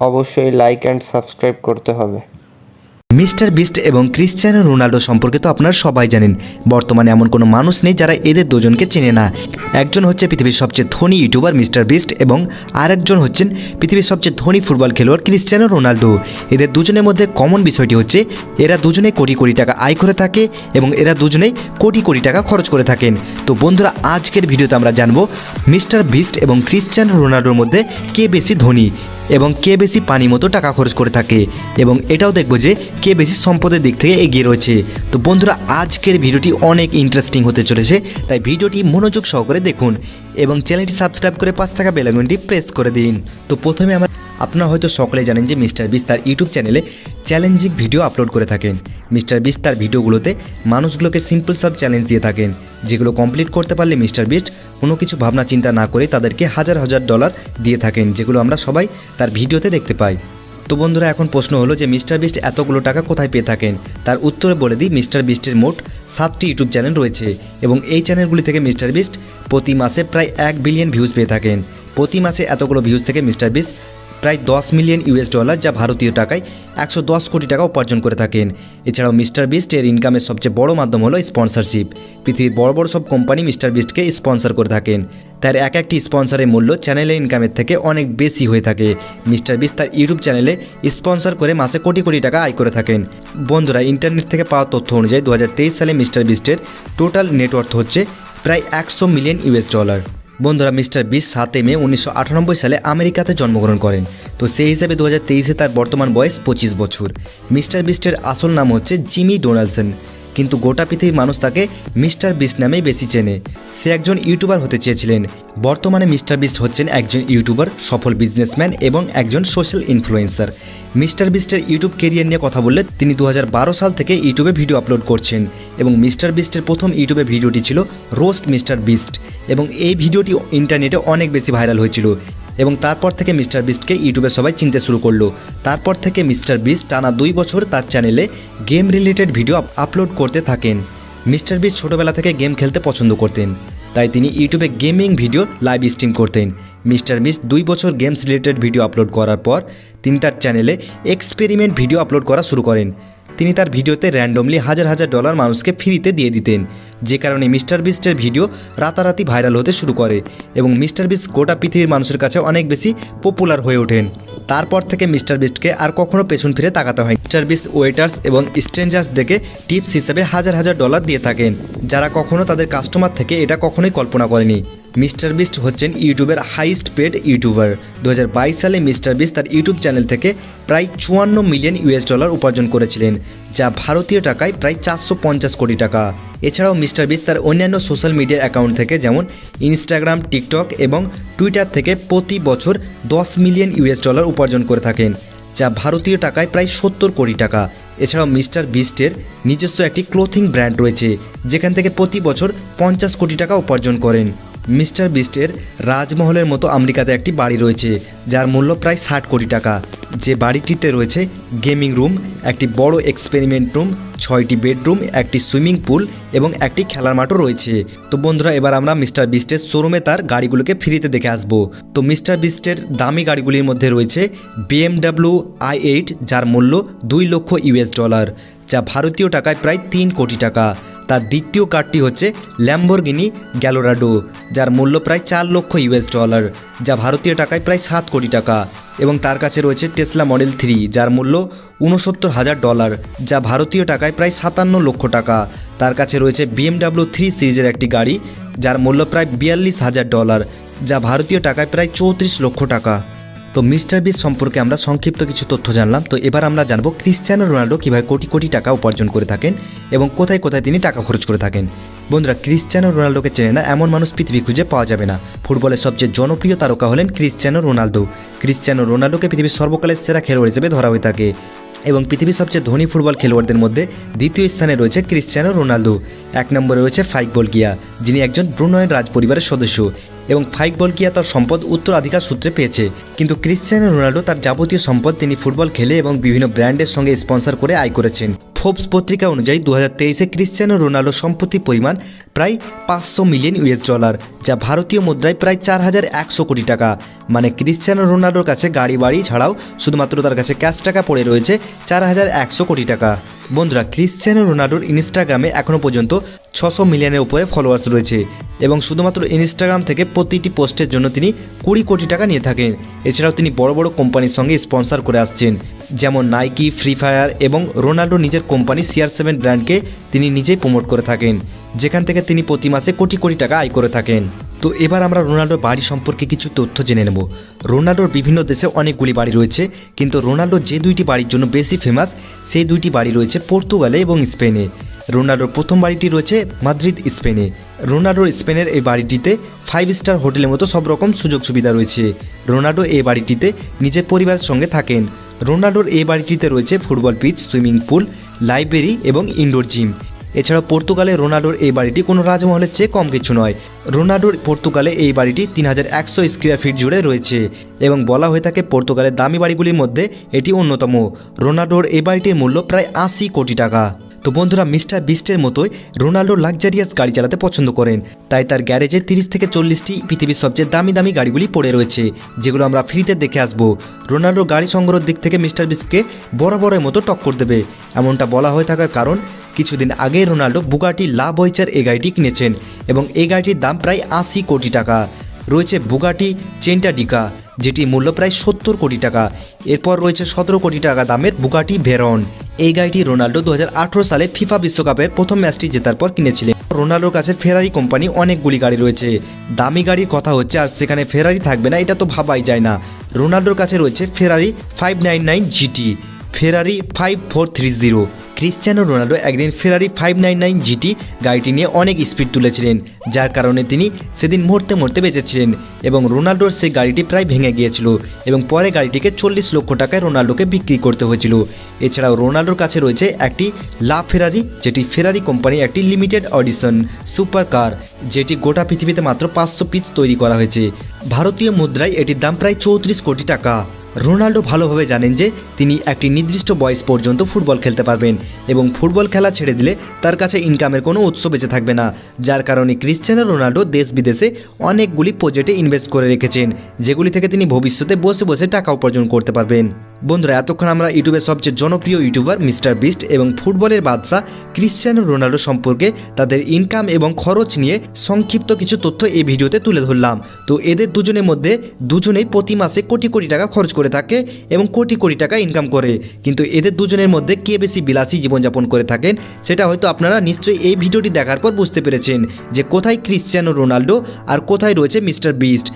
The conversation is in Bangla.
অবশ্যই লাইক অ্যান্ড সাবস্ক্রাইব করতে হবে। মিস্টার বিস্ট এবং ক্রিশ্চিয়ানো রোনাল্ডো সম্পর্কে তো আপনারা সবাই জানেন। বর্তমানে এমন কোনো মানুষ নেই যারা এদের দুজনকে চেনে না। একজন হচ্ছে পৃথিবীর সবচেয়ে ধনী ইউটিউবার মিস্টার বিস্ট এবং আরেকজন হচ্ছেন পৃথিবীর সবচেয়ে ধনী ফুটবল খেলোয়াড় ক্রিশ্চিয়ানো রোনাল্ডো। এদের দুজনের মধ্যে কমন বিষয়টি হচ্ছে এরা দুজনে কোটি কোটি টাকা আয় করে থাকে এবং এরা দুজনেই কোটি কোটি টাকা খরচ করে থাকেন। তো বন্ধুরা, আজকের ভিডিওতে আমরা জানবো মিস্টার বিস্ট এবং ক্রিশ্চিয়ানো রোনাল্ডোর মধ্যে কে বেশি ধনী এবং কে বেশি পানি মতো টাকা খরচ করে থাকে, এবং এটাও দেখবো যে কে বেশি সম্পদের দিক থেকে এগিয়ে রয়েছে। তো বন্ধুরা, আজকের ভিডিওটি অনেক ইন্টারেস্টিং হতে চলেছে, তাই ভিডিওটি মনোযোগ সহকারে দেখুন এবং চ্যানেলটি সাবস্ক্রাইব করে পাশে থাকা বেল আইকনটি প্রেস করে দিন। তো প্রথমে আপনারা হয়তো সকলে জানেন যে মিস্টার বিস্ট তার ইউটিউব চ্যানেলে চ্যালেঞ্জিং ভিডিও আপলোড করে থাকেন। মিস্টার বিস্ট তার ভিডিওগুলোতে মানুষগুলোকে সিম্পল সব চ্যালেঞ্জ দিয়ে থাকেন, যেগুলো কমপ্লিট করতে পারলে মিস্টার বিস্ট কোনো কিছু ভাবনা চিন্তা না করে তাদেরকে হাজার হাজার ডলার দিয়ে থাকেন, যেগুলো আমরা সবাই তার ভিডিওতে দেখতে পাই। তো বন্ধুরা, এখন প্রশ্ন হলো যে মিস্টার বিস্ট এতগুলো টাকা কোথায় পেয়ে থাকেন। তার উত্তরে বলে দিই, মিস্টার বিস্টের মোট 7টি ইউটিউব চ্যানেল রয়েছে এবং এই চ্যানেলগুলি থেকে মিস্টার বিস্ট প্রতি মাসে প্রায় 1 বিলিয়ন ভিউজ পেয়ে থাকেন। প্রতি মাসে এতগুলো ভিউজ থেকে মিস্টার বিস্ট প্রায় 10 মিলিয়ন ইউএস ডলার, যা ভারতীয় টাকায় 110 কোটি টাকা উপার্জন করে থাকেন। এছাড়াও মিস্টার বিস্ট এর ইনকামের সবচেয়ে বড় মাধ্যম হলো স্পন্সরশিপ। পৃথিবীর বড় বড় সব কোম্পানি মিস্টার বিস্টকে স্পন্সর করে থাকেন। তার এক একটি স্পন্সরের মূল্য চ্যানেলের ইনকামের থেকে অনেক বেশি হয়ে থাকে। মিস্টার বিস্ট তার ইউটিউব চ্যানেলে স্পন্সর করে মাসে কোটি কোটি টাকা আয় করে থাকেন। বন্ধুরা, ইন্টারনেট থেকে পাওয়া তথ্য অনুযায়ী 2023 সালে মিস্টার বিস্টের টোটাল নেটওয়ার্থ হচ্ছে প্রায় 100 মিলিয়ন ইউএস ডলার। বন্ধুরা, মিস্টার বিস্ট 7 মে 1998 সালে আমেরিকাতে জন্মগ্রহণ করেন। তো সেই হিসাবে 2023-এ তার বর্তমান বয়স 25 বছর। মিস্টার বিস্টের আসল নাম হচ্ছে জিমি ডোনাল্ডসন, কিন্তু গোটা পৃথিবীর মানুষ তাকে মিস্টার বিস্ট নামেই বেশি চেনে। সে একজন ইউটিউবার হতে চেয়েছিলেন। বর্তমানে মিস্টার বিস্ট হচ্ছেন একজন ইউটিউবার, সফল বিজনেসম্যান এবং একজন সোশ্যাল ইনফ্লুয়েন্সার। মিস্টার বিস্টের ইউটিউব কেরিয়ার নিয়ে কথা বললে তিনি 2012 সাল থেকে ইউটিউবে ভিডিও আপলোড করছেন এবং মিস্টার বিস্টের প্রথম ইউটিউবে ভিডিওটি ছিল রোস্ট মিস্টার বিস্ট এবং এই ভিডিওটি ইন্টারনেটে অনেক বেশি ভাইরাল হয়েছিল এবং তারপর থেকে মিস্টার বিস্টকে ইউটিউবে সবাই চিনতে শুরু করলো। তারপর থেকে মিস্টার বিস্ট টানা 2 বছর তার চ্যানেলে গেম রিলেটেড ভিডিও আপলোড করতে থাকেন। মিস্টার বিস্ট ছোটোবেলা থেকে গেম খেলতে পছন্দ করতেন, তাই তিনি ইউটিউবে গেমিং ভিডিও লাইভ স্ট্রিম করতেন। মিস্টার বিস্ট 2 বছর গেমস রিলেটেড ভিডিও আপলোড করার পর তিনি তার চ্যানেলে এক্সপেরিমেন্ট ভিডিও আপলোড করা শুরু করেন। তিনি তার ভিডিওতে র্যান্ডমলি হাজার হাজার ডলার মানুষকে ফ্রিতে দিয়ে দিতেন, যে কারণে মিস্টার বিস্টের ভিডিও রাতারাতি ভাইরাল হতে শুরু করে এবং মিস্টার বিস্ট গোটা পৃথিবীর মানুষের কাছে অনেক বেশি পপুলার হয়ে ওঠেন। তারপর থেকে মিস্টার বিস্টকে আর কখনো পেছন ফিরে তাকাতে হয়। মিস্টার বিস্ট ওয়েটার্স এবং স্ট্রেঞ্জার্স দেখে টিপস হিসেবে হাজার হাজার ডলার দিয়ে থাকেন, যারা কখনো তাদের কাস্টমার থেকে এটা কখনোই কল্পনা করেনি। মিস্টার বিস্ট হচ্ছেন ইউটিউবের হাইস্ট পেড ইউটিউবার। 2022 সালে মিস্টার বিস্ট তার ইউটিউব চ্যানেল থেকে প্রায় 54 মিলিয়ন ইউএস ডলার উপার্জন করেছিলেন, যা ভারতীয় টাকায় প্রায় 450 কোটি টাকা। এছাড়াও মিস্টার বিস্ট তার অন্যান্য সোশ্যাল মিডিয়া অ্যাকাউন্ট থেকে যেমন ইনস্টাগ্রাম, টিকটক এবং টুইটার থেকে প্রতি বছর 10 মিলিয়ন ইউএস ডলার উপার্জন করে থাকেন, যা ভারতীয় টাকায় প্রায় 70 কোটি টাকা। এছাড়াও মিস্টার বিস্টের নিজস্ব একটি ক্লোথিং ব্র্যান্ড রয়েছে, যেখান থেকে প্রতি বছর 50 কোটি টাকা উপার্জন করেন। মিস্টার বিস্টের রাজমহলের মতো আমেরিকাতে একটি বাড়ি রয়েছে, যার মূল্য প্রায় 60 কোটি টাকা। যে বাড়িটিতে রয়েছে গেমিং রুম, একটি বড় এক্সপেরিমেন্ট রুম, 6টি বেডরুম, একটি সুইমিং পুল এবং একটি খেলার মাঠও রয়েছে। তো বন্ধুরা, এবার আমরা মিস্টার বিস্টের শোরুমে তার গাড়িগুলোকে ফ্রিতে দেখে আসবো। তো মিস্টার বিস্টের দামি গাড়িগুলির মধ্যে রয়েছে BMW i8, যার মূল্য 2 লক্ষ ইউএস ডলার, যা ভারতীয় টাকায় প্রায় 3 কোটি টাকা। তার দ্বিতীয় কারটি হচ্ছে ল্যাম্বরগিনি গ্যালোরাডো, যার মূল্য প্রায় 4 লক্ষ ইউএস ডলার, যা ভারতীয় টাকায় প্রায় 7 কোটি টাকা। এবং তার কাছে রয়েছে টেসলা মডেল 3, যার মূল্য 69,000 ডলার, যা ভারতীয় টাকায় প্রায় 57 লক্ষ টাকা। তার কাছে রয়েছে BMW 3 সিরিজের একটি গাড়ি, যার মূল্য প্রায় 42,000 ডলার, যা ভারতীয় টাকায় প্রায় 34 লক্ষ টাকা। তো মিস্টার বিস্ট সম্পর্কে আমরা সংক্ষিপ্ত কিছু তথ্য জানলাম। তো এবার আমরা জানবো ক্রিশ্চিয়ানো রোনাল্ডো কীভাবে কোটি কোটি টাকা উপার্জন করে থাকেন এবং কোথায় কোথায় তিনি টাকা খরচ করে থাকেন। বন্ধুরা, ক্রিশ্চিয়ানো রোনাল্ডোকে চেনে না এমন মানুষ পৃথিবী খুঁজে পাওয়া যাবে না। ফুটবলের সবচেয়ে জনপ্রিয় তারকা হলেন ক্রিশ্চিয়ানো রোনাল্ডো। ক্রিশ্চিয়ানো রোনাল্ডোকে পৃথিবীর সর্বকালের সেরা খেলোয়াড় হিসেবে ধরা হয়ে থাকে এবং পৃথিবীর সবচেয়ে ধনী ফুটবল খেলোয়াড়দের মধ্যে দ্বিতীয় স্থানে রয়েছে ক্রিশ্চিয়ানো রোনাল্ডো। 1 নম্বরে রয়েছে ফাইকবলগিয়া, যিনি একজন ব্রুনাইয়ের রাজ পরিবারের সদস্য এবং ফাইকবলগিয়া তার সম্পদ উত্তরাধিকার সূত্রে পেয়েছে। কিন্তু ক্রিশ্চিয়ানো রোনাল্ডো তার যাবতীয় সম্পদ তিনি ফুটবল খেলে এবং বিভিন্ন ব্র্যান্ডের সঙ্গে স্পন্সর করে আয় করেছেন। ফোর্বস পত্রিকা অনুযায়ী 2023-এ ক্রিশ্চিয়ানো রোনাল্ডোর সম্পত্তির পরিমাণ প্রায় 500 মিলিয়ন ইউএস ডলার, যা ভারতীয় মুদ্রায় প্রায় 4100 কোটি টাকা। মানে ক্রিশ্চিয়ানো রোনাল্ডোর কাছে গাড়ি বাড়ি ছাড়াও শুধুমাত্র তার কাছে ক্যাশ টাকা পড়ে রয়েছে 4100 কোটি টাকা। বন্ধুরা, ক্রিশ্চিয়ানো রোনাল্ডোর ইনস্টাগ্রামে এখনও পর্যন্ত 600 মিলিয়নের উপরে ফলোয়ার্স রয়েছে এবং শুধুমাত্র ইনস্টাগ্রাম থেকে প্রতিটি পোস্টের জন্য তিনি 20 কোটি টাকা নিয়ে থাকেন। এছাড়াও তিনি বড় বড় কোম্পানির সঙ্গে স্পন্সর করে আসছেন, যেমন নাইকি, ফ্রি ফায়ার এবং রোনাল্ডো নিজের কোম্পানি CR7 ব্র্যান্ডকে তিনি নিজেই প্রমোট করে থাকেন, যেখান থেকে তিনি প্রতি মাসে কোটি কোটি টাকা আয় করে থাকেন। তো এবার আমরা রোনাল্ডোর বাড়ি সম্পর্কে কিছু তথ্য জেনে নেব। রোনাল্ডোর বিভিন্ন দেশে অনেকগুলি বাড়ি রয়েছে, কিন্তু রোনাল্ডো যে দুইটি বাড়ির জন্য বেশি ফেমাস সেই দুইটি বাড়ি রয়েছে পর্তুগালে এবং স্পেনে। রোনাল্ডোর প্রথম বাড়িটি রয়েছে মাদ্রিদ, স্পেনে। রোনাল্ডোর স্পেনের এই বাড়িটিতে 5 স্টার হোটেলের মতো সব রকম সুযোগ সুবিধা রয়েছে। রোনাল্ডো এই বাড়িটিতে নিজের পরিবারের সঙ্গে থাকেন। রোনাল্ডোর এই বাড়িটিতে রয়েছে football pitch, swimming pool, library এবং ইনডোর জিম। এছাড়াও পর্তুগালে রোনাল্ডোর এই বাড়িটি কোনো রাজমহলের চেয়ে কম কিছু নয়। রোনাল্ডোর পর্তুগালে এই বাড়িটি 3100 স্কোয়ার ফিট জুড়ে রয়েছে এবং বলা হয়ে থাকে পর্তুগালের দামি বাড়িগুলির মধ্যে এটি অন্যতম। রোনাল্ডোর এই বাড়িটির মূল্য প্রায় 80 কোটি টাকা। তো বন্ধুরা, মিস্টার বিস্টের মতোই রোনাল্ডো লাক্সারিয়াস গাড়ি চালাতে পছন্দ করেন, তাই তার গ্যারেজে 30 থেকে 40টি পৃথিবীর সবচেয়ে দামি দামি গাড়িগুলি পড়ে রয়েছে, যেগুলো আমরা ফ্রিতে দেখে আসবো। রোনাল্ডো গাড়ি সংগ্রহের দিক থেকে মিস্টার বিস্টকে বরাবরের মতো টক্কর দেবে, এমনটা বলা হয়ে থাকার কারণ কিছুদিন আগে রোনাল্ডো বুগাটি লা বয়চার এই গাড়িটি কিনেছেন এবং এই গাড়িটির দাম প্রায় 80 কোটি টাকা। রয়েছে বুগাটি চেন্টাডিকা, যেটি মূল্য প্রায় 70 কোটি টাকা। এরপর রয়েছে 17 কোটি টাকা দামের বুগাটি ভেরন। এই গাড়িটি রোনাল্ডো 2018 সালে ফিফা বিশ্বকাপের প্রথম ম্যাচটি জেতার পর কিনেছিলেন। রোনাল্ডোর কাছে ফেরারি কোম্পানি অনেকগুলি গাড়ি রয়েছে। দামি গাড়ির কথা হচ্ছে, আর সেখানে ফেরারি থাকবে না এটা তো ভাবাই যায় না। রোনাল্ডোর কাছে রয়েছে ফেরারি 599 GT, ফেরারি 5430। ক্রিশ্চিয়ানো রোনাল্ডো একদিন ফেরারি 599 GT গাড়িটি নিয়ে অনেক স্পিড তুলেছিলেন, যার কারণে তিনি সেদিন মরতে বেঁচেছিলেন এবং রোনাল্ডোর সেই গাড়িটি প্রায় ভেঙে গিয়েছিল এবং পরে গাড়িটিকে 40 লক্ষ টাকায় রোনাল্ডোকে বিক্রি করতে হয়েছিল। এছাড়াও রোনাল্ডোর কাছে রয়েছে একটি লা ফেরারি, যেটি ফেরারি কোম্পানির একটি লিমিটেড অডিশন সুপার কার, যেটি গোটা পৃথিবীতে মাত্র 500 পিস তৈরি করা হয়েছে। ভারতীয় মুদ্রায় এটির দাম প্রায় 34 কোটি টাকা। রোনাল্ডো ভালোভাবে জানেন যে তিনি একটি নির্দিষ্ট বয়স পর্যন্ত ফুটবল খেলতে পারবেন এবং ফুটবল খেলা ছেড়ে দিলে তার কাছে ইনকামের কোনো উৎস বেঁচে থাকবে না, যার কারণে ক্রিশ্চিয়ানো রোনাল্ডো দেশ বিদেশে অনেকগুলি প্রজেক্টে ইনভেস্ট করে রেখেছেন, যেগুলি থেকে তিনি ভবিষ্যতে বসে বসে টাকা উপার্জন করতে পারবেন। বন্ধুরা, এতক্ষণ আমরা ইউটিউবের সবচেয়ে জনপ্রিয় ইউটিউবার মিস্টার বিস্ট এবং ফুটবলের বাদশা ক্রিশ্চিয়ানো রোনাল্ডো সম্পর্কে তাদের ইনকাম এবং খরচ নিয়ে সংক্ষিপ্ত কিছু তথ্য এই ভিডিওতে তুলে ধরলাম। তো এদের দুজনের মধ্যে দুজনেই প্রতি মাসে কোটি কোটি টাকা খরচ করে থাকে এবং কোটি কোটি টাকা ইনকাম করে, কিন্তু এদের দুজনের মধ্যে কে বেশি বিলাসী জীবনযাপন করে থাকেন সেটা হয়তো আপনারা নিশ্চয়ই এই ভিডিওটি দেখার পর বুঝতে পেরেছেন যে কোথায় ক্রিশ্চিয়ানো রোনাল্ডো আর কোথায় রয়েছে মিস্টার বিস্ট।